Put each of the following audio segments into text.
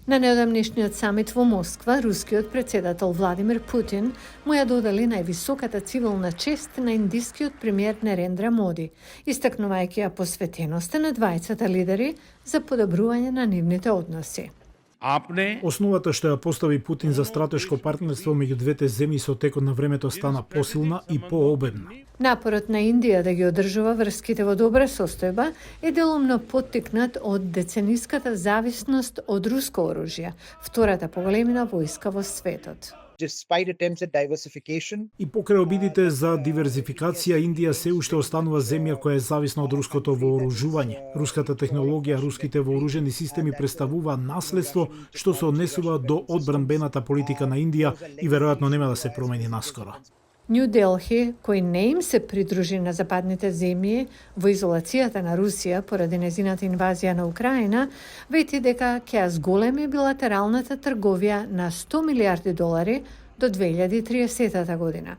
На неодамнешниот самит во Москва, рускиот председател Владимир Путин му ја додели највисоката цивилна чест на индискиот премиер Нарендра Моди, истакнувајќи ја посветеноста на двајцата лидери за подобрување на нивните односи. Основата што ја постави Путин за стратешко партнерство меѓу двете земји со текот на времето стана посилна и пообемна. Напорот на Индија да ги одржува врските во добра состојба е делумно поттикнат од децениската зависност од руско оружје, втората поголемина војска во светот. Despite attempts at diversification, И покрај обидите за диверзификација, Индија се уште останува земја која е зависна од руското вооружување. Руската технологија, руските вооружени системи представува наследство што се однесува до одбранбената политика на Индија и веројатно нема да се промени наскоро. Нью Делхи, кој не им се придружи на западните земји во изолацијата на Русија поради незината инвазија на Украина, вети дека ќе ја зголеми билатералната трговија на $100 милиарди до 2030 година.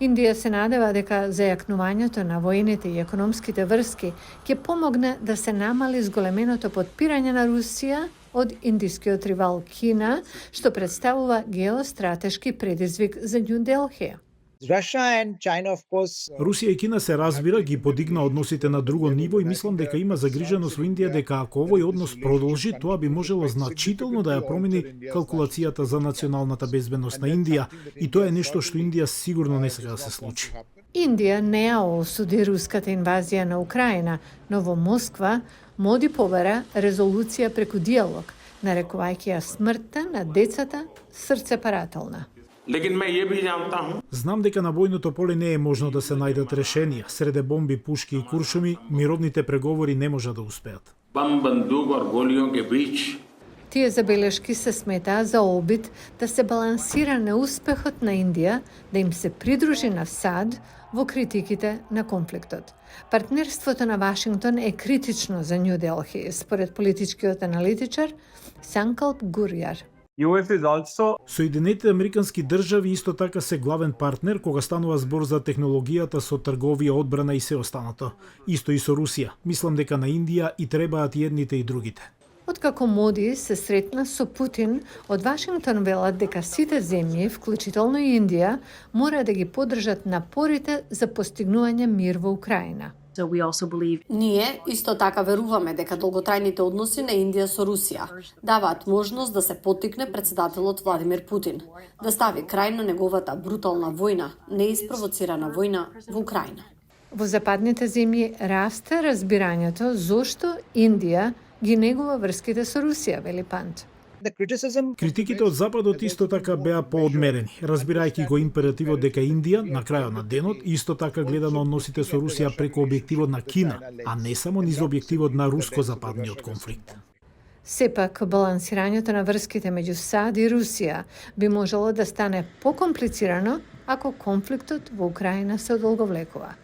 Индија се надева дека зајакнувањето на воените и економските врски ќе помогне да се намали зголеменото подпирање на Русија од индискиот ривал Кина, што представува геостратешки предизвик за Нью Делхи. Russia and China, of course, Русија и Кина се разбира, ги подигна односите на друго ниво и мислам дека има загриженост во Индија дека ако овој однос продолжи, тоа би можело значително да ја промени калкулацијата за националната безбедност на Индија и тоа е нешто што Индија сигурно не сака да се случи. Индија не ја осуди руската инвазија на Украина, но во Москва Моди побара резолуција преку диалог, нарекувајќи ја смртта на децата срцепарателна. Знам дека на војното поле не е можно да се најдат решенија. Среде бомби, пушки и куршуми, мировните преговори не можат да успеат. Тие забелешки се сметаа за обид да се балансира неуспехот на Индија да им се придружи на САД во критиките на конфликтот. Партнерството на Вашингтон е критично за Нью Делхи, според политичкиот аналитичар Санкалп Гурјар. Соединетите американски држави исто така се главен партнер кога станува збор за технологијата со трговија, одбрана и се останато. Исто и со Русија. Мислам дека на Индија и требаат и едните и другите. Откако Моди се сретна со Путин, од Вашингтон велат дека сите земји, вклучително и Индија, мора да ги поддржат напорите за постигнување мир во Украина. Ние исто така веруваме дека долготрајните односи на Индија со Русија даваат можност да се поттикне председателот Владимир Путин да стави крај на неговата брутална војна, неиспровоцирана војна во Украина. Во западните земји расте разбирањето зошто Индија ги негува врските со Русија, вели Пант. Критиките од Западот исто така беа поодмерени, разбирајќи го императивот дека Индија, на крајот на денот, исто така гледа на односите со Русија преку објективот на Кина, а не само низ објективот на руско-западниот конфликт. Сепак, балансирањето на врските меѓу САД и Русија би можело да стане покомплицирано ако конфликтот во Украина се одолговлекува.